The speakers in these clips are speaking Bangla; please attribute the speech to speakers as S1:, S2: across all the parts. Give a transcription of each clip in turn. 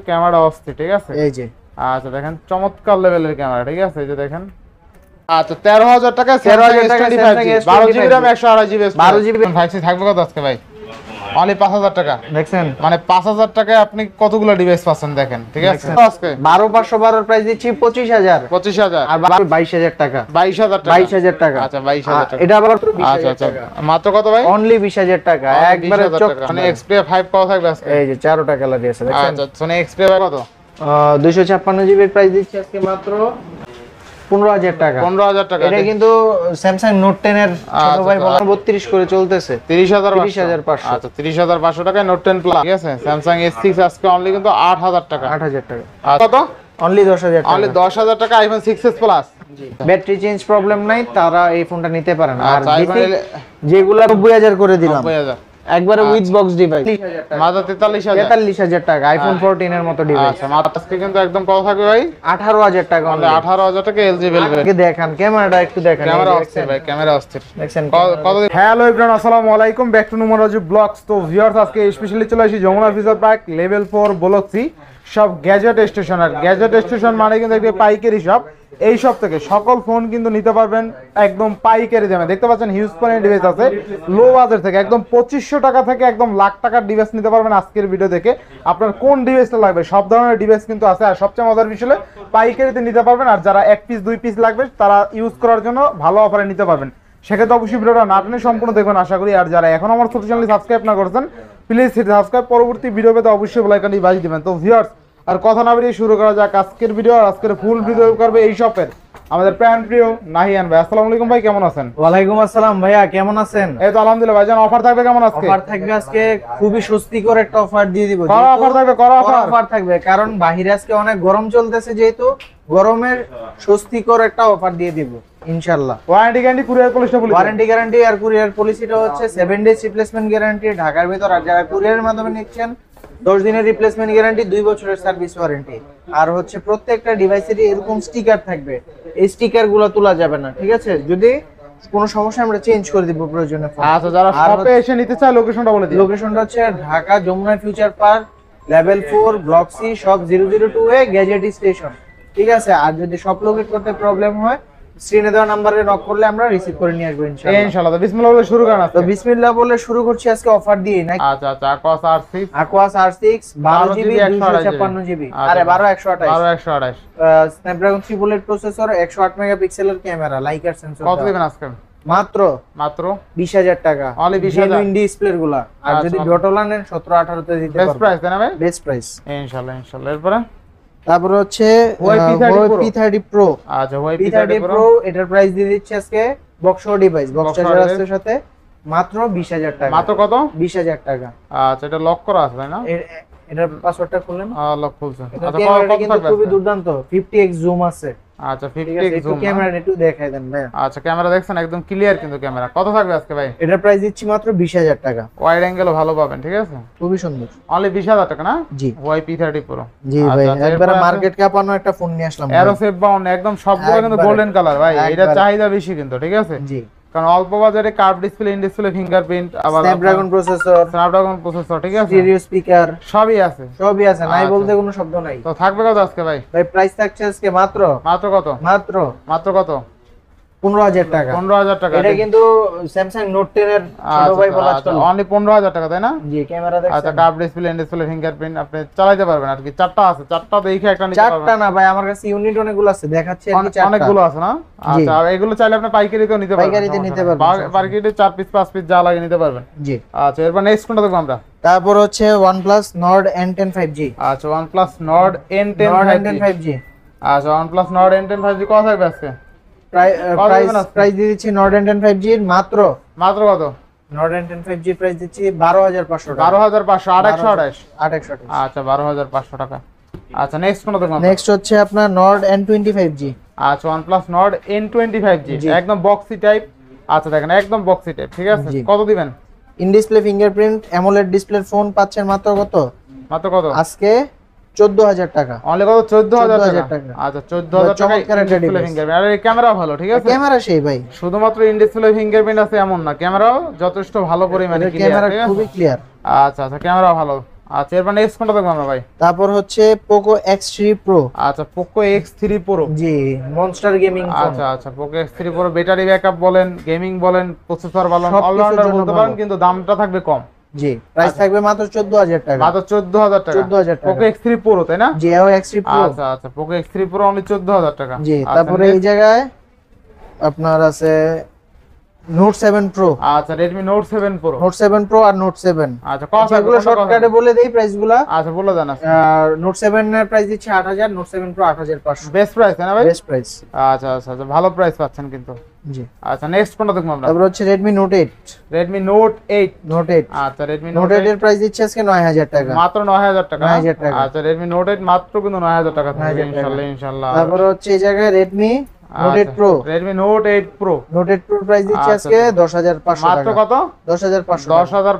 S1: ক্যামেরা অস্থির, ঠিক আছে।
S2: এই যে
S1: আচ্ছা দেখেন চমৎকার লেভেলের ক্যামেরা, ঠিক আছে। এই যে দেখেন, আচ্ছা 13,000 টাকা,
S2: 13,000 টাকা
S1: 12 GB RAM 128 GB
S2: 12 GB
S1: vice থাকবে কত আজকে ভাই? অনলি 5,000 টাকা।
S2: দেখছেন,
S1: মানে 5,000 টাকায় আপনি কতগুলো ডিভাইস পাচ্ছেন দেখেন, ঠিক আছে। আজকে
S2: 12,512 প্রাইস দিচ্ছি 25,000
S1: 25,000
S2: আর 22,000 টাকা
S1: 22,000 টাকা
S2: 22,000 টাকা।
S1: আচ্ছা 22,000 টাকা।
S2: এটা আবার
S1: আচ্ছা আচ্ছা মাত্র কত ভাই?
S2: অনলি 20,000 টাকা একবারে চক।
S1: মানে Xperia 5 পাওয়া থাকবে আজকে।
S2: এই যে 4টা কালার আছে দেখছেন।
S1: আচ্ছা মানে Xperia কত?
S2: 256 জিবির প্রাইস দিচ্ছি আজকে মাত্র 15,000 টাকা।
S1: 15,000 টাকা।
S2: এটা কিন্তু Samsung Note 10 এর ছোট ভাই বলা 32 করে চলতেছে
S1: 30,500। আচ্ছা 30,500 টাকায় Note 10 Plus, ঠিক আছে। Samsung S6 আজকে অনলি কিন্তু 8,000 টাকা।
S2: 8,000 টাকা।
S1: কত?
S2: অনলি 10,000 টাকা।
S1: অনলি 10,000 টাকা iPhone 6s Plus।
S2: Battery change problem নাই, তারা এই ফোনটা নিতে পারেন। আর
S1: আচ্ছা
S2: যেগুলা 90,000 করে দিলাম
S1: 90,000
S2: একবারে উইথ বক্স ডিভাইস
S1: মাত্র 43,000
S2: টাকা। আইফোন 14 এর মতো ডিভাইস।
S1: আচ্ছা মাত্র আজকে কিন্তু একদম কত থাকবে ভাই?
S2: 18,000 টাকা।
S1: অনলি 18,000 টাকা LG Velvet।
S2: দেখেন ক্যামেরাটা একটু দেখেন,
S1: ক্যামেরা অস্থির ভাই, ক্যামেরা অস্থির।
S2: দেখছেন
S1: কত? হ্যালো এভরিওয়ান, আসসালামু আলাইকুম, ব্যাক টু নুমারাজু ব্লগস। তো ভিউয়ার্স আজকে স্পেশালি চলে আসি Jamuna future park level 4 block C সব গ্যাজেট স্টেশন। আর গ্যাজেট স্টেশন মানে কিন্তু একটা পাইকারি শপ। এই সব থেকে সকল ফোন কিন্তু নিতে পারবেন একদম পাইকারি দামে। দেখতে পাচ্ছেন হিউজ পরিমাণ ডিভাইস আছে লো বাজেট থেকে, একদম 2500 টাকা থেকে একদম লাখ টাকার ডিভাইস নিতে পারবেন আজকের ভিডিও দেখে। আপনার কোন ডিভাইসটা লাগবে সব ধরনের ডিভাইস কিন্তু আছে। আর সবচেয়ে মজার বিষয় হলো পাইকারিতে নিতে পারবেন। আর যারা 1 পিস 2 পিস লাগবে তারা ইউজ করার জন্য ভালো অফারে নিতে পারবেন। সেক্ষেত্রে অবশ্যই ভিডিওটা না টেনে সম্পূর্ণ দেখবেন আশা করি। আর যারা এখন আমার ছোট চ্যানেলটি সাবস্ক্রাইব না করেছেন প্লিজ হিট সাবস্ক্রাইব, পরবর্তী ভিডিও পেতে অবশ্যই বেল আইকনটি বাজিয়ে দিবেন। তো ভিউয়ার্স আর কথা না বেরিয়ে শুরু করা যাক আজকের ভিডিও। আর আজকের ফুল ভিডিও করবে এই শপের আমাদের প্রাণ প্রিয় নাহিয়ান ভাই। আসসালামু আলাইকুম ভাই, কেমন আছেন?
S2: ওয়ালাইকুম আসসালাম ভাইয়া, কেমন আছেন?
S1: এই তো আলহামদুলিল্লাহ। ভাইজান অফার থাকবে কেমন আজকে?
S2: অফার থাকবে আজকে খুবই স্বস্তিকর একটা অফার দিয়ে দিব।
S1: করা অফার থাকবে, করা
S2: অফার থাকবে কারণ বাইরে আজকে অনেক গরম চলতেছে, যেহেতু গরমের স্বস্তিকর একটা অফার দিয়ে দিব ইনশাআল্লাহ।
S1: ওয়ারেন্টি গ্যারান্টি কুরিয়ার পলিসিটা বলি।
S2: ওয়ারেন্টি গ্যারান্টি আর কুরিয়ার পলিসিটা হচ্ছে 7 ডেজ রিপ্লেসমেন্ট গ্যারান্টি ঢাকার ভিতর। আর যারা কুরিয়ারের মাধ্যমে নিচ্ছেন 10 দিনের রিপ্লেসমেন্ট গ্যারান্টি, 2 বছরের সার্ভিস ওয়ারেন্টি। আর হচ্ছে প্রত্যেকটা ডিভাইসেরই এরকম স্টিকার থাকবে, এই স্টিকারগুলো তোলা যাবে না, ঠিক আছে। যদি কোনো সমস্যা আমরা চেঞ্জ করে দিব প্রয়োজনে।
S1: আচ্ছা যারা শপে এসে নিতে চায় লোকেশনটা বলে দিই।
S2: লোকেশনটা হচ্ছে Dhaka Jamuna future park level 4 block C shop 002 এ গ্যাজেট স্টেশন, ঠিক আছে। আর যদি শপ লোকেট করতে প্রবলেম হয় স্ক্রিনে দেওয়া নম্বরে নক করলে আমরা রিসিভ করে নিয়ে আসবো ইনশাআল্লাহ।
S1: ইনশাআল্লাহ। তো বিসমিল্লাহ বলে শুরু করেন।
S2: তো বিসমিল্লাহ বলে শুরু করছি আজকে অফার দিয়ে না।
S1: আচ্ছা আচ্ছা
S2: Aquas R6 12 জিবি 256 জিবি আরে 12
S1: 128
S2: স্ন্যাপড্রাগন 3 বুলেট প্রসেসর 108 মেগাপিক্সেলের ক্যামেরা লাইকার সেন্সর।
S1: কত দিবেন আজকে?
S2: মাত্র
S1: 20,000
S2: টাকা।
S1: অনলি 20,000
S2: জেনুইন ডিসপ্লে গুলা। আর যদি ডটলা নেন 17-18 তে দিতে পারবো।
S1: বেস্ট প্রাইস তাই না ভাই?
S2: বেস্ট প্রাইস
S1: ইনশাআল্লাহ ইনশাআল্লাহ। এরপরে
S2: তারপর হচ্ছে P30 Pro।
S1: আচ্ছা
S2: P30 Pro এটার প্রাইস দিয়ে দিচ্ছি আজকে বক্স ডিভাইস, বক্স চার্জারের সাথে মাত্র 20,000 টাকা।
S1: মাত্র কত?
S2: 20,000 টাকা।
S1: আচ্ছা এটা লক করা আছে তাই না?
S2: এটার পাসওয়ার্ডটা খুললেন?
S1: লক খুলছে।
S2: আচ্ছা ক্যামেরাটা কিন্তু খুবই দুর্দান্ত, 50x জুম আছে।
S1: আচ্ছা 50x জুম।
S2: ক্যামেরাটা একটু দেখাই দেন ভাই।
S1: আচ্ছা ক্যামেরা দেখছেন একদম ক্লিয়ার কিন্তু ক্যামেরা। কত থাকবে আজকে ভাই?
S2: এটার প্রাইস দিচ্ছি মাত্র 20,000 টাকা।
S1: ওয়াইড অ্যাঙ্গেলও ভালো পাবেন, ঠিক আছে।
S2: খুবই সুন্দর।
S1: অনলি 20,000 টাকা না?
S2: জি।
S1: P30 Pro।
S2: জি ভাই, একবার মার্কেট কাঁপানো একটা ফোন নিয়ে আসলাম।
S1: এরো সেভ বাউন্ড একদম সবগুলো কিন্তু গোল্ডেন কালার ভাই। এটা চাহিদা বেশি কিন্তু, ঠিক আছে।
S2: জি।
S1: কারণ অল্প বাজারে curve display, in display, fingerprint, আবার
S2: স্ন্যাপড্রাগন প্রসেসর, ঠিক আছে। স্টিরিও স্পিকার
S1: সবই আছে,
S2: নাই বলতে কোনো শব্দ নাই।
S1: তো থাকবে কত আজকে ভাই?
S2: ভাই প্রাইস থাকছে আজকে মাত্র
S1: কত? মাত্র কত?
S2: 15,000 টাকা।
S1: 15,000 টাকা।
S2: এটা কিন্তু Samsung Note 10 এর ছোট ভাই বলা চলে।
S1: অনলি 15,000 টাকা তাই না?
S2: জি। ক্যামেরা দেখছেন?
S1: আচ্ছা curve display, in display, fingerprint আপনি চালাতে পারবেন আর কি। চারটা আছে, চারটা দেখে একটা নিতে পারবেন।
S2: চারটা না ভাই, আমার কাছে ইউনিট অনেকগুলো আছে, দেখাচ্ছি আর কি। চারটা
S1: অনেকগুলো আছে না? আচ্ছা আর এগুলো চাইলে আপনি পাইকারিতেও নিতে পারবেন।
S2: পাইকারিতে নিতে পারবেন,
S1: পাইকারিতে 4 পিস 5 পিস যা লাগে নিতে পারবেন।
S2: জি।
S1: আচ্ছা এরপর নেক্সট কোনটা দেখব আমরা?
S2: তারপর হচ্ছে OnePlus Nord N10 5G।
S1: আচ্ছা OnePlus Nord N10 5G। আচ্ছা OnePlus Nord N10 5G কত থাকবে আজকে?
S2: প্রাইস দিয়ে দিচ্ছি Nord N10 5G এর মাত্র
S1: কত?
S2: Nord N10 5G প্রাইস দিচ্ছি 12,500 টাকা।
S1: 12,500 828।
S2: আচ্ছা
S1: 12,500 টাকা। আচ্ছা নেক্সট কোনটা দেখব?
S2: নেক্সট হচ্ছে আপনার Nord N20 5G।
S1: আচ্ছা OnePlus Nord N20 5G একদম বক্সি টাইপ। আচ্ছা দেখেন একদম বক্সি টাইপ, ঠিক আছে। কত দিবেন?
S2: In display fingerprint AMOLED display phone পাচ্ছেন মাত্র কত? আজকে 14,000 টাকা।
S1: অনলি কত? 14,000 টাকা। আচ্ছা 14,000 টাকা ডিসপ্লে ফিঙ্গারপ্রিন্ট। আর এই ক্যামেরা ভালো, ঠিক আছে।
S2: ক্যামেরা সেই ভাই,
S1: শুধুমাত্র ইন ডিসপ্লে ফিঙ্গারপ্রিন্ট আছে এমন না, ক্যামেরাও যথেষ্ট ভালো পরিমাণে ক্লিয়ার,
S2: ক্যামেরা খুবই ক্লিয়ার।
S1: আচ্ছা আচ্ছা ক্যামেরা ভালো। আচ্ছা এরপর নেক্সট কোনটা দেখবো আমরা ভাই?
S2: তারপর হচ্ছে পোকো X3 Pro।
S1: আচ্ছা পোকো X3 Pro।
S2: জি, মনস্টার গেমিং ফোন।
S1: আচ্ছা আচ্ছা Poco X3 Pro battery backup বলেন, গেমিং বলেন, প্রসেসর বলেন,
S2: সব কিছুর
S1: অলরাউন্ডার
S2: জন্য
S1: বলতে
S2: ভালো।
S1: পারেন, কিন্তু দামটা থাকবে কম।
S2: জি, প্রাইস থাকবে মাত্র 14000 টাকা।
S1: মাত্র 14000 টাকা।
S2: 14000 টাকা।
S1: পোকো X3 Pro তাই না?
S2: জি, এও X3 Pro।
S1: আচ্ছা আচ্ছা পোকো X3 Pro অনলি 14000 টাকা।
S2: জি,
S1: আচ্ছা,
S2: তারপরে এই
S1: next?
S2: জায়গায় আপনার আছে নোট 7 প্রো।
S1: আচ্ছা Redmi Note 7 Pro।
S2: Note 7 Pro আর নোট 7।
S1: আচ্ছা কত
S2: এগুলো শর্টকাটে বলে দেই প্রাইসগুলো।
S1: আচ্ছা বলে দেন।
S2: আর নোট 7 এর প্রাইস দিচ্ছে 8000, নোট 7 প্রো 8500।
S1: বেস্ট প্রাইস তাই না ভাই?
S2: Best price.
S1: আচ্ছা আচ্ছা আচ্ছা ভালো প্রাইস পাচ্ছেন কিন্তু।
S2: জি,
S1: আচ্ছা নেক্সট কোনটা দেখবো আমরা?
S2: তারপর হচ্ছে Redmi Note 8।
S1: Redmi Note 8।
S2: Note 8।
S1: আচ্ছা Redmi
S2: নোট
S1: Note
S2: 8 এর প্রাইস দিচ্ছে আজকে 9000 টাকা।
S1: মাত্র 9000 টাকা।
S2: 9000 টাকা।
S1: আচ্ছা Redmi Note 8 মাত্র কিন্তু 9000 টাকা থাকবে
S2: 9000 টাকা।
S1: ইনশাআল্লাহ ইনশাআল্লাহ।
S2: তারপর হচ্ছে এই জায়গায় Redmi Note 8
S1: আচ্ছা,
S2: Pro।
S1: Redmi Note 8 Pro।
S2: Note 8 Pro price দিচ্ছে
S1: আচ্ছা,
S2: আজকে 10500
S1: মাত্র
S2: টাকা।
S1: কত?
S2: 10500।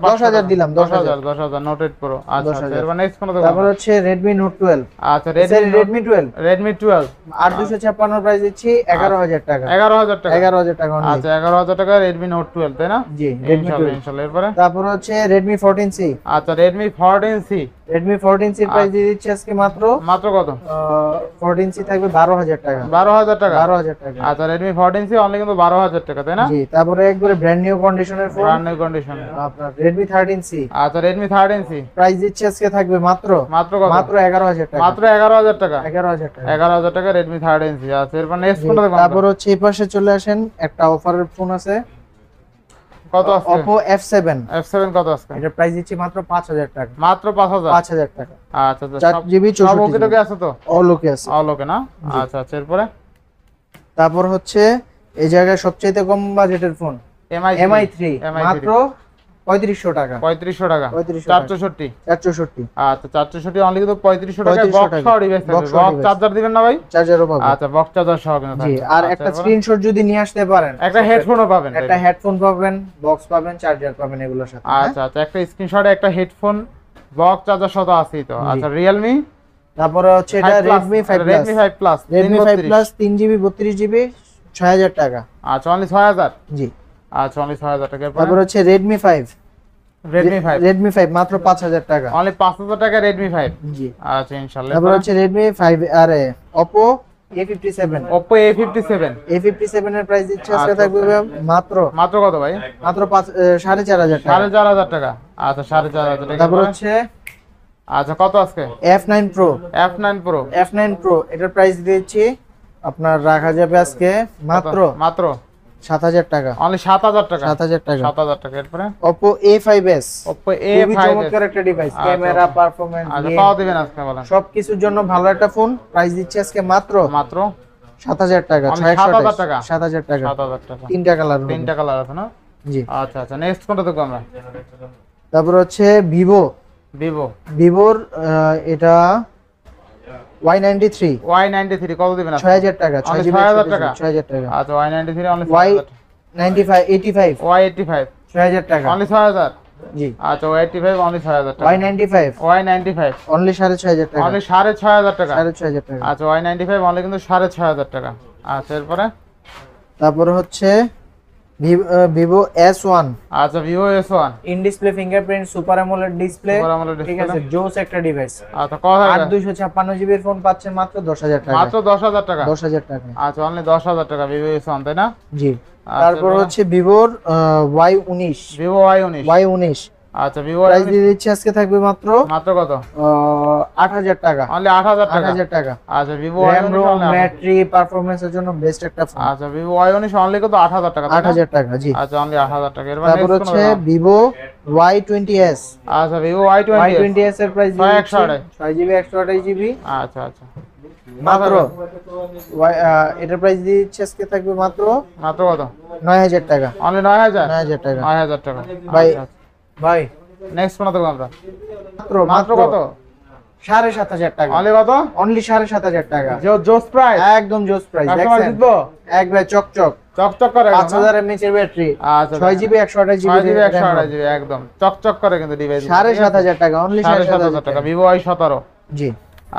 S1: 10500
S2: দিলাম,
S1: 10000 10000 Note 8 Pro। আচ্ছা
S2: 10,000
S1: এরপর নেক্সট কোনটা দেখবো?
S2: তারপর হচ্ছে Redmi Note 12।
S1: আচ্ছা
S2: Redmi 12
S1: Redmi 12
S2: আর 256 প্রাইস দিচ্ছি 11000 টাকা।
S1: 11000 টাকা।
S2: 11000 টাকা only।
S1: আচ্ছা 11000 টাকা Redmi Note 12 তাই না?
S2: জি, Redmi
S1: ইনশাআল্লাহ
S2: 12।
S1: ইনশাআল্লাহ। এরপরে
S2: তারপর হচ্ছে Redmi 14C।
S1: আচ্ছা Redmi 14C।
S2: Redmi 14C এর প্রাইস দিয়ে দিচ্ছি আজকে মাত্র
S1: মাত্র কত?
S2: 14C থাকবে 12000 টাকা।
S1: 12000 টাকা।
S2: 12000 টাকা।
S1: আচ্ছা Redmi 14C অনলি কিন্তু 12000 টাকা তাই না?
S2: জি, তারপরে একবারে ব্র্যান্ড নিউ কন্ডিশনের ফোন
S1: ব্র্যান্ড নিউ কন্ডিশন।
S2: আপনার Redmi 13C।
S1: আচ্ছা Redmi 13C
S2: প্রাইস দিচ্ছি আজকে থাকবে মাত্র
S1: মাত্র কত?
S2: মাত্র 11000 টাকা।
S1: মাত্র 11000 টাকা।
S2: 11000 টাকা।
S1: 11000 টাকা Redmi 13C। আচ্ছা এরপর নেক্সট
S2: জি,
S1: কোনটা দেখবো?
S2: তারপর হচ্ছে এই পাশে চলে আসেন, একটা অফারের ফোন আছে
S1: কত আছে?
S2: Oppo F7।
S1: F7 কত আছে?
S2: এটার প্রাইস দিচ্ছি মাত্র 5000 টাকা।
S1: মাত্র 5000।
S2: 5000 টাকা।
S1: আচ্ছা আচ্ছা
S2: 4GB
S1: সব
S2: 64
S1: ওকে টোকে আছে তো?
S2: অল ওকে আছে।
S1: অল ওকে না? আচ্ছা আচ্ছা এরপরে
S2: তারপর হচ্ছে এই জায়গায় সবচেয়ে কম বাজেটের ফোন MI3 মাত্র 3500 টাকা।
S1: 3500 টাকা।
S2: 3500 টাকা।
S1: 464।
S2: 464
S1: আচ্ছা 464 অনলি কিন্তু 3500 টাকা
S2: 3500
S1: বক্স
S2: টাকা।
S1: সহ ডিভাইস
S2: Box
S1: থাকবে।
S2: সহ
S1: বক্স
S2: device।
S1: চার্জার দিবেন না ভাই?
S2: চার্জারও পাবেন।
S1: আচ্ছা বক্স চার্জার সহ কিন্তু
S2: জি,
S1: থাকবে।
S2: আর
S1: আচ্ছা,
S2: একটা
S1: এরপরে?
S2: স্ক্রিনশট যদি নিয়ে আসতে পারেন,
S1: একটা হেডফোনও পাবেন।
S2: একটা হেডফোন পাবেন, বক্স পাবেন, চার্জার পাবেন এগুলোর সাথে।
S1: আচ্ছা আচ্ছা একটা স্ক্রিনশটে একটা হেডফোন বক্স চার্জার সহ আছেই তো। আচ্ছা Realme
S2: তারপরে হচ্ছে এটা Redmi 5 Plus।
S1: Redmi 5 Plus
S2: Redmi 5
S1: 332।
S2: Plus 3GB 32GB 6000 টাকা।
S1: আচ্ছা অনলি 6000।
S2: জি,
S1: আচ্ছা অনলি 6000 টাকা। এরপরে
S2: তারপর হচ্ছে Redmi 5।
S1: Redmi 5
S2: মাত্র 5000 টাকা।
S1: অনলি 5000 টাকা Redmi 5।
S2: জি,
S1: আচ্ছা ইনশাআল্লাহ।
S2: তারপর হচ্ছে Redmi 5 আরে Oppo A57।
S1: Oppo A57।
S2: A57 এর প্রাইস দিচ্ছে আজকে
S1: আচ্ছা,
S2: থাকবে মাত্র
S1: মাত্র কত ভাই?
S2: মাত্র 4500 টাকা।
S1: 4500 টাকা। আচ্ছা 4500 টাকা।
S2: তারপর হচ্ছে
S1: আচ্ছা কত আজকে?
S2: F9 Pro।
S1: F9 Pro
S2: F9 Pro এটার প্রাইস দিচ্ছি আপনার রাখা যাবে আজকে মাত্র
S1: মাত্র
S2: 7000 টাকা।
S1: অনলি 7000 টাকা।
S2: 7000 টাকা।
S1: 7000 টাকা। এরপরে
S2: Oppo A5s।
S1: Oppo
S2: খুবই
S1: A5s।
S2: চমৎকার একটা ডিভাইস,
S1: আচ্ছা,
S2: ক্যামেরা,
S1: আচ্ছা।
S2: পারফরম্যান্স,
S1: আচ্ছা পাওয়া দিবেন আজকে বলেন?
S2: সবকিছুর জন্য ভালো একটা ফোন। প্রাইস দিচ্ছে আজকে মাত্র
S1: মাত্র
S2: 7000 টাকা।
S1: Only 7000 টাকা।
S2: 7000 টাকা।
S1: 7000 টাকা।
S2: তিনটা কালার।
S1: তিনটা কালার আছে না?
S2: জি,
S1: আচ্ছা আচ্ছা নেক্সট কোনটা দেখব আমরা?
S2: তারপর হচ্ছে
S1: Vivo
S2: ভিভোর এটা Y93
S1: Y93 কত দিবেন আজকে?
S2: 6000 টাকা।
S1: Only
S2: 6GB
S1: 6000 টাকা।
S2: 6000 টাকা।
S1: আচ্ছা Y93 অনলি 6000।
S2: Y85
S1: Y85
S2: 6000 টাকা।
S1: অনলি 6000।
S2: জি,
S1: আচ্ছা Y85 অনলি 6000 টাকা।
S2: Y95
S1: Y95
S2: অনলি 6500 টাকা।
S1: অনলি 6500 টাকা।
S2: 6500 টাকা।
S1: আচ্ছা Y95 অনলি কিন্তু 6500 টাকা। আচ্ছা এরপরে
S2: তারপর হচ্ছে ভিভো S1
S1: আচ্ছা Vivo S1
S2: in display fingerprint super AMOLED display.
S1: Super AMOLED
S2: ঠিক
S1: display
S2: আছে, জোস একটা ডিভাইস।
S1: আচ্ছা কত
S2: আর
S1: টাকা?
S2: 256GB এর ফোন পাচ্ছেন মাত্র 10000 টাকা।
S1: মাত্র 10000 টাকা।
S2: 10000 টাকা।
S1: আচ্ছা অনলি 10000 টাকা Vivo S1 তাই না?
S2: জি,
S1: আচ্ছা,
S2: তারপর
S1: এরপরে?
S2: হচ্ছে ভিভোর Y19
S1: Vivo Y19
S2: Y19
S1: আচ্ছা Vivo
S2: প্রাইস
S1: Y19
S2: দিয়ে দিচ্ছি আজকে থাকবে মাত্র
S1: মাত্র কত?
S2: 8000 টাকা।
S1: অনলি 8000 টাকা।
S2: 8000 টাকা।
S1: আচ্ছা Vivo
S2: RAM,
S1: Y19
S2: ROM,
S1: only 8000
S2: battery, পারফরম্যান্সের জন্য বেস্ট একটা ফোন।
S1: আচ্ছা Vivo Y19 অনলি কত? 8000 টাকা তাই না?
S2: 8000 টাকা। জি,
S1: আচ্ছা অনলি 8000 টাকা। এরপর
S2: তারপর
S1: next
S2: হচ্ছে
S1: কোনটা দেখো?
S2: Vivo Y20s।
S1: আচ্ছা Vivo Y20
S2: Y20s এর প্রাইস দিয়ে দিচ্ছি
S1: 6GB
S2: 6GB 128GB
S1: আচ্ছা আচ্ছা
S2: মাত্র এটার প্রাইস দিয়ে দিচ্ছি আজকে থাকবে মাত্র
S1: মাত্র কত?
S2: 9000 টাকা।
S1: অনলি 9000
S2: 9000 টাকা।
S1: 9000 টাকা।
S2: ভাই
S1: আচ্ছা,
S2: ভাই
S1: নেক্সট কোনটা দেখব আমরা?
S2: মাত্র
S1: মাত্র কত?
S2: 7500 টাকা।
S1: অনলি কত?
S2: অনলি 7500 টাকা।
S1: জোস প্রাইস
S2: একদম জোস প্রাইস।
S1: কাস্টমার
S2: দেখছেন
S1: জিতবো
S2: একবার চকচক।
S1: চকচক করে
S2: 5000 mAh এর ব্যাটারি,
S1: আচ্ছা
S2: 6GB 128GB
S1: 6GB 128GB একদম চকচক করে কিন্তু ডিভাইস
S2: 7500 টাকা। অনলি
S1: 7500
S2: 7500
S1: টাকা
S2: টাকা।
S1: Vivo Y17
S2: জি,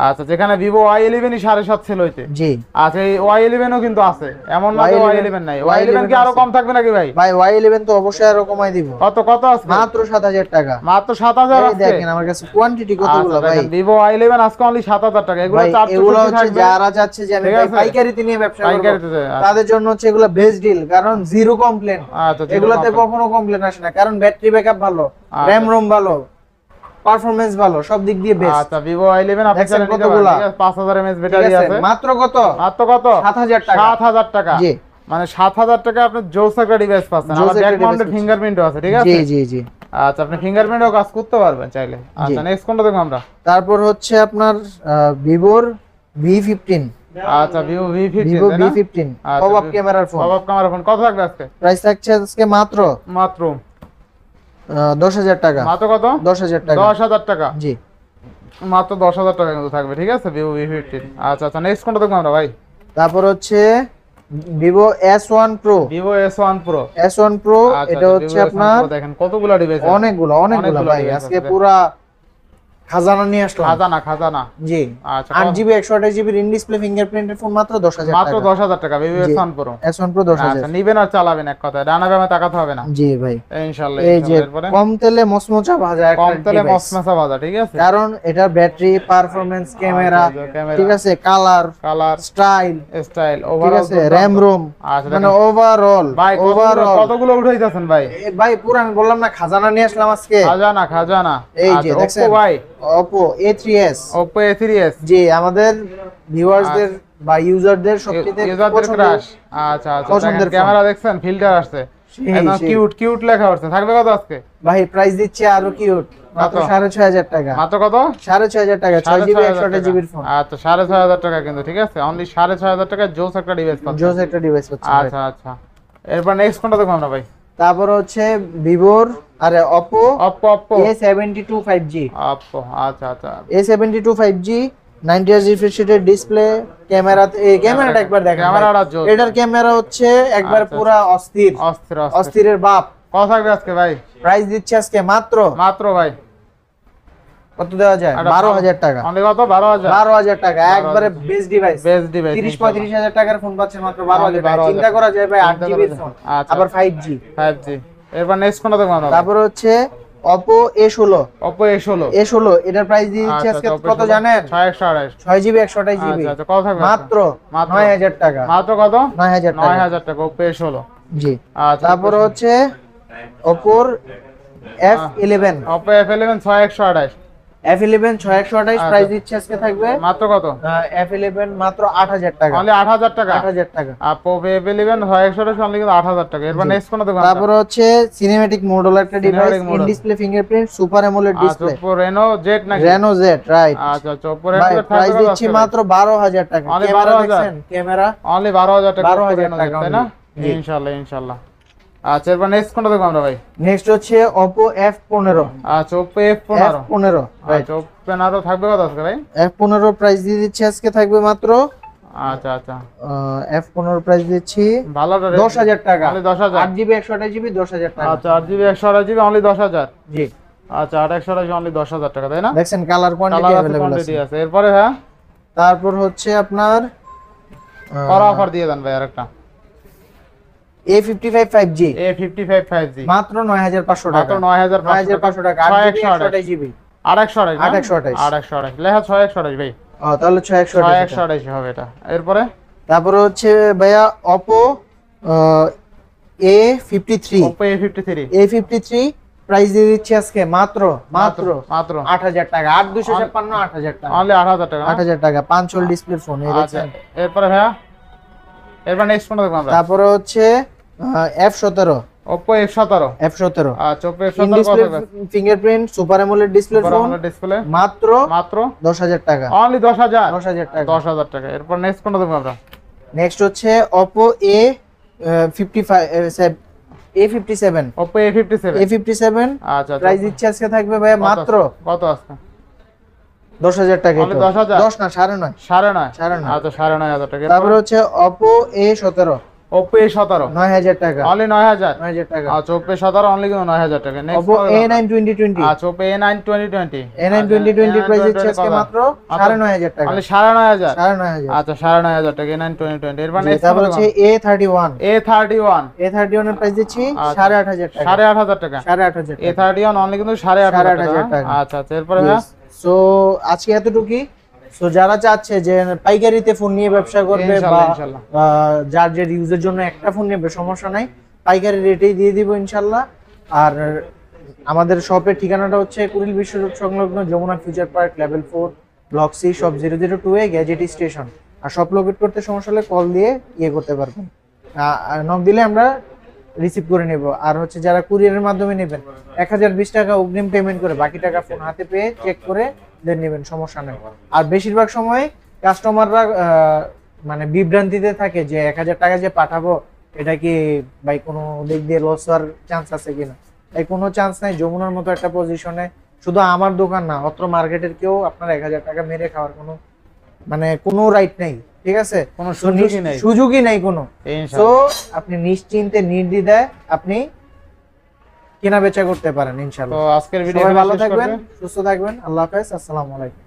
S1: আচ্ছা, যেখানে ভিভো Y11 ই 7.5 সেল হইতে।
S2: জি
S1: আচ্ছা, এই Y11 ও কিন্তু আছে, এমন না যে
S2: Y11
S1: Y11 নাই। Y11 কি আরো
S2: আছে।
S1: কম থাকবে নাকি ভাই?
S2: ভাই Y11 তো অবশ্যই আরো কমাই দিব।
S1: কত কত আছে?
S2: মাত্র 7000 টাকা।
S1: মাত্র 7000
S2: এই
S1: আছে।
S2: দেখেন আমার কাছে কোয়ান্টিটি কতগুলো
S1: আচ্ছা,
S2: ভাই।
S1: দেখেন ভিভো Y11 আজকে অনলি 7000 টাকা। এগুলো
S2: ভাই
S1: 460
S2: এগুলো হচ্ছে
S1: থাকবে।
S2: যারা চাচ্ছে যে আমি
S1: ঠিক
S2: ভাই
S1: আছে?
S2: পাইকারিতে নিয়ে ব্যবসা করব,
S1: পাইকারিতে, আচ্ছা।
S2: তাদের জন্য হচ্ছে এগুলো বেস্ট ডিল, কারণ জিরো কমপ্লেন।
S1: আচ্ছা, zero
S2: এগুলাতে
S1: complaint।
S2: কখনো কমপ্লেন আসে না, কারণ ব্যাটারি ব্যাকআপ ভালো,
S1: আচ্ছা।
S2: র‍্যাম রোম ভালো, পারফরম্যান্স ভালো, সব দিক দিয়ে বেস্ট।
S1: আচ্ছা, ভিভো Y11 আপনি
S2: দেখছেন
S1: চাইলে নিতে পারেন,
S2: কতগুলা?
S1: ঠিক আছে? 5000 mAh
S2: ঠিক
S1: ব্যাটারি
S2: আছে,
S1: আছে।
S2: মাত্র কত?
S1: মাত্র কত?
S2: 7000 টাকা।
S1: 7000 টাকা।
S2: জি
S1: মানে 7000 টাকা আপনি জোস একটা ডিভাইস পাচ্ছেন।
S2: জোস
S1: আবার
S2: একটা
S1: ব্যাক
S2: device
S1: মাউন্টেড
S2: পাচ্ছেন।
S1: ফিঙ্গারপ্রিন্টও আছে, ঠিক আছে?
S2: জি জি জি।
S1: আচ্ছা, আপনি ফিঙ্গারপ্রিন্টও কাজ করতে পারবেন চাইলে। আচ্ছা, নেক্সট কোনটা দেখব আমরা?
S2: তারপর হচ্ছে আপনার ভিভোর V15,
S1: আচ্ছা, ভিভো V15,
S2: ভিভো
S1: তাই না?
S2: V15
S1: আচ্ছা,
S2: পপ আপ ক্যামেরার phone.
S1: Pop up camera phone কত থাকবে আজকে?
S2: প্রাইস থাকছে আজকে মাত্র
S1: মাত্র
S2: 10000 টাকা।
S1: মাত্র কত?
S2: 10000 টাকা।
S1: 10000 টাকা।
S2: জি
S1: মাত্র 10000 টাকা কিন্তু থাকবে, ঠিক আছে? Vivo V15। আচ্ছা আচ্ছা, নেক্সট কোনটা দেখব আমরা ভাই?
S2: তারপর হচ্ছে Vivo S1 Pro,
S1: Vivo S1 Pro।
S2: S1 Pro
S1: আচ্ছা,
S2: এটা
S1: আচ্ছা,
S2: হচ্ছে
S1: Vivo S1
S2: আপনার
S1: Pro দেখেন কতগুলো ডিভাইস আছে।
S2: অনেকগুলো
S1: অনেকগুলো
S2: ভাই,
S1: device
S2: আজকে
S1: আছে।
S2: পুরা খাজানা নিয়ে আসলাম।
S1: খাজানা খাজানা।
S2: জি
S1: আচ্ছা,
S2: 8GB 128GB in display ফিঙ্গারপ্রিন্টের phone মাত্র 10000
S1: মাত্র
S2: টাকা।
S1: 10000 টাকা ভিভো
S2: জি।
S1: S1 Pro।
S2: S1 Pro 10000।
S1: আচ্ছা, নিবেন আর চালাবেন এক কথায়, ডানা বামে তাকাতে হবে না।
S2: জি ভাই,
S1: ইনশাআল্লাহ।
S2: এই যে
S1: এরপরে
S2: কম তেলে মচমচা ভাজা একটা
S1: কম তেলে
S2: device।
S1: মসমসা ভাজা, ঠিক আছে?
S2: কারণ এটা ব্যাটারি পারফরম্যান্স, ক্যামেরা,
S1: আচ্ছা, ক্যামেরা,
S2: ঠিক আছে, কালার,
S1: কালার,
S2: স্টাইল,
S1: স্টাইল,
S2: ঠিক
S1: ওভারঅল
S2: আছে, র‍্যাম রোম,
S1: আচ্ছা,
S2: মানে
S1: দেখেন।
S2: ওভারঅল
S1: ভাই
S2: ওভারঅল
S1: কতগুলো উঠাইতেছেন ভাই?
S2: ভাই পুরো আমি বললাম না খাজানা নিয়ে আসলাম আজকে।
S1: খাজানা খাজানা।
S2: এই যে
S1: আচ্ছা,
S2: দেখছেন
S1: Oppo ভাই,
S2: Oppo A3s।
S1: Oppo A3s।
S2: জি আমাদের ভিউয়ার্সদের বা ইউজারদের সবচেয়ে
S1: ইউজারদের ক্রাশ। আচ্ছা আচ্ছা,
S2: পছন্দের
S1: ক্যামেরা দেখছেন, ফিল্টার আসছে, একদম
S2: সেই।
S1: কিউট কিউট লেখা আছে। থাকবে কত আজকে?
S2: ভাই প্রাইস দিচ্ছে আরো কিউট, মাত্র
S1: কত?
S2: 6500 টাকা।
S1: মাত্র কত?
S2: 6500 টাকা, 6GB 128GB ফোন।
S1: আচ্ছা, 6500 টাকা কিন্তু, ঠিক আছে? অনলি 6500 টাকা জোস একটা ডিভাইস পাচ্ছেন।
S2: জোস একটা ডিভাইস হচ্ছে।
S1: আচ্ছা আচ্ছা, এরপর নেক্সট কোনটা দেখব আমরা ভাই?
S2: তারপর হচ্ছে ভিভোর আরে Oppo
S1: Oppo
S2: A72 5G।
S1: Oppo, আচ্ছা আচ্ছা।
S2: A72 5G 90Hz রিফ্রেশ রেটের ডিসপ্লে, ক্যামেরাটা একবার দেখেন।
S1: ক্যামেরাটা জোস।
S2: এটার ক্যামেরা হচ্ছে একবার
S1: আচ্ছা,
S2: পুরা অস্থির,
S1: অস্থির অস্থির।
S2: অস্থিরের বাপ।
S1: কত থাকবে আজকে ভাই?
S2: প্রাইস দিচ্ছে আজকে মাত্র
S1: মাত্র ভাই
S2: কত দেওয়া যায়? 12000 টাকা।
S1: অনলি কত? 12000।
S2: 12000 টাকা, একবারে বেস্ট ডিভাইস।
S1: Best device.
S2: 30-35000 টাকার ফোন পাচ্ছেন মাত্র 12000 টাকা।
S1: 12,000
S2: চিন্তা করা যায় ভাই,
S1: চিন্তা
S2: 8GB
S1: করা যায়।
S2: ফোন,
S1: আচ্ছা।
S2: আবার 5G।
S1: 5G। এরপর নেক্সট কোনটা দেখব আমরা?
S2: তারপর হচ্ছে Oppo A16।
S1: Oppo A16।
S2: A16 এটার প্রাইস দিয়ে দিচ্ছে আজকে কত জানেন?
S1: 6128।
S2: 6GB 128GB
S1: আচ্ছা আচ্ছা, কত থাকবে?
S2: মাত্র
S1: মাত্র
S2: 9000 টাকা।
S1: মাত্র কত?
S2: 9000 টাকা।
S1: 9000 টাকা Oppo A16।
S2: জি
S1: আচ্ছা,
S2: তারপর হচ্ছে Oppo F11।
S1: Oppo F11 6128।
S2: F11 6128 price দিচ্ছে আজকে থাকবে
S1: মাত্র কত?
S2: F11 মাত্র 8000 টাকা।
S1: অনলি 8000 টাকা।
S2: 8000 টাকা।
S1: Oppo F11 6128 অনলি কিন্তু 8000 টাকা। এরপর নেক্সট কোনটা দেখব?
S2: তারপর হচ্ছে সিনেম্যাটিক মডেল একটা device,
S1: Cinematic
S2: in
S1: model।
S2: Display fingerprint, super AMOLED
S1: আচ্ছা,
S2: ডিসপ্লে,
S1: Oppo Reno Z নাকি?
S2: Reno Z, right.
S1: আচ্ছা আচ্ছা, Oppo
S2: ভাই
S1: Reno Z
S2: প্রাইস
S1: থাকবে
S2: দিচ্ছি মাত্র 12000 টাকা।
S1: Only
S2: ক্যামেরা
S1: 12,000
S2: দেখছেন, ক্যামেরা
S1: অনলি 12000 টাকা।
S2: 12,000
S1: Oppo Reno Z,
S2: টাকা
S1: তাই না?
S2: only। জি।
S1: ইনশাআল্লাহ ইনশাআল্লাহ। আচ্ছা, এরপর নেক্সট কোনটা দেখব আমরা ভাই?
S2: নেক্সট হচ্ছে Oppo F15।
S1: আচ্ছা, Oppo F15।
S2: F15 right.
S1: আচ্ছা, F15 থাকবে কত আজকে ভাই?
S2: F15 প্রাইস দিয়ে দিচ্ছি আজকে থাকবে মাত্র
S1: আচ্ছা আচ্ছা,
S2: F15 প্রাইস দিচ্ছি
S1: ভালো
S2: 10000 টাকা।
S1: অনলি 10000।
S2: 8GB 128GB 10000 টাকা।
S1: আচ্ছা, 8GB 128GB অনলি 10000।
S2: জি
S1: আচ্ছা, 8 অনলি 10000 টাকা, তাই না?
S2: দেখছেন কালার কোয়ান্টিটি
S1: কালার আছে,
S2: अवेलेबल
S1: কোয়ান্টিটি
S2: আছে।
S1: আছে। এরপরে হ্যাঁ,
S2: তারপর হচ্ছে আপনার
S1: আর অফার দিয়ে দেন ভাই আরেকটা।
S2: A55 5G
S1: A55 5G
S2: মাত্র 9500 টাকা।
S1: মাত্র 9500
S2: টাকা। 8GB 128GB
S1: 828।
S2: 828
S1: 828 লেখা 628 ভাই।
S2: তাহলে 628
S1: 628 হবে এটা। এরপরে
S2: তারপর হচ্ছে ভাইয়া Oppo A53।
S1: Oppo A53।
S2: A53 price দিয়ে দিচ্ছি আজকে মাত্র মাত্র
S1: মাত্র
S2: 8000 টাকা। 8256 8000 টাকা।
S1: অনলি 8000 টাকা।
S2: 8000 টাকা 5 হোল ডিসপ্লে ফোন এই
S1: আচ্ছা,
S2: দেখছেন।
S1: এরপরে ভাইয়া, এরপর নেক্সট কোনটা দেখব আমরা?
S2: তারপরে হচ্ছে F17।
S1: Oppo F17।
S2: F17
S1: আচ্ছা, Oppo
S2: ইন
S1: F17 কত
S2: ডিসপ্লে
S1: থাকবে?
S2: Fingerprint, super AMOLED display phone
S1: display
S2: মাত্র
S1: মাত্র
S2: 10000 টাকা।
S1: অনলি 10000।
S2: 10000 টাকা।
S1: 10000 টাকা। এরপর নেক্সট কোনটা দেখব আমরা?
S2: নেক্সট হচ্ছে Oppo A57।
S1: Oppo A57।
S2: A57
S1: আচ্ছা,
S2: প্রাইস দিচ্ছে আজকে থাকবে ভাই মাত্র
S1: কত আছে?
S2: 10000 টাকা।
S1: Only 10,000?
S2: 10 না 9.5।
S1: 9.5।
S2: 9.5
S1: আচ্ছা, 9.5 টাকা।
S2: তারপরে হচ্ছে Oppo A17।
S1: Oppo A17
S2: 9000 টাকা,
S1: অনলি 9000
S2: 9000 টাকা।
S1: আচ্ছা Oppo A17 অনলি কিন্তু 9000 টাকা। নেক্সট
S2: Oppo A9 2020,
S1: আচ্ছা Oppo A9 2020
S2: A9 2020 প্রাইস হচ্ছে আজকে মাত্র 9500 টাকা,
S1: অনলি 9500
S2: 9500।
S1: আচ্ছা 9500 টাকা A9 2020। এরপর নেক্সট
S2: তারপর হচ্ছে A31,
S1: A31
S2: A31 এর প্রাইস দিচ্ছি
S1: আচ্ছা।
S2: 8500 টাকা,
S1: 8500 টাকা
S2: 8500 টাকা।
S1: A31 অনলি কিন্তু 8500 টাকা। আচ্ছা আচ্ছা এরপরে ভাইয়া
S2: সো আজকে এতটুকুই। সো যারা চাচ্ছে যে পাইকারিতে ফোন নিয়ে ব্যবসা করবে বা
S1: ইনশাআল্লাহ, ইনশাআল্লাহ।
S2: যার যে ইউজের জন্য একটা ফোন নেবে সমস্যা নাই, পাইকারি রেটেই দিয়ে দিব ইনশাআল্লাহ। আর আমাদের শপের ঠিকানাটা হচ্ছে কুড়িল বিশ্ব রোড সংলগ্ন Jamuna future park level 4 block C shop 002 এ গ্যাজেট স্টেশন। আর শপ লোকেট করতে সমস্যা হলে কল দিয়ে ইয়ে করতে পারবেন, আর নক দিলে আমরা রিসিভ করে নেব। আর হচ্ছে যারা কুরিয়ারের মাধ্যমে নেবেন 1020 টাকা অগ্রিম পেমেন্ট করে বাকি টাকা ফোন হাতে পেয়ে চেক করে দেন নেবেন, সমস্যা নেই। আর বেশিরভাগ সময় কাস্টমাররা মানে বিভ্রান্তিতে থাকে যে 1000 টাকা যে পাঠাবো এটা কি ভাই কোনো দিক দিয়ে লস হওয়ার চান্স আছে কিনা। তাই কোনো চান্স নাই। যমুনার মতো একটা পজিশনে শুধু আমার দোকান না, অত্র মার্কেটের কেউ আপনার 1000 টাকা মেরে খাওয়ার কোনো মানে কোনো রাইট নেই, ঠিক আছে?
S1: কোনো সুযোগই নেই।
S2: সুযোগই নাই কোনো।
S1: ইনশাআল্লাহ।
S2: তো আপনি নিশ্চিন্তে নির্দ্বিধায় আপনি কেনা বেচা করতে পারেন
S1: তো
S2: ইনশাআল্লাহ।
S1: আজকের ভিডিও
S2: সবাই ভালো থাকবেন, সুস্থ থাকবেন। আল্লাহ হাফেজ, আসসালামু আলাইকুম।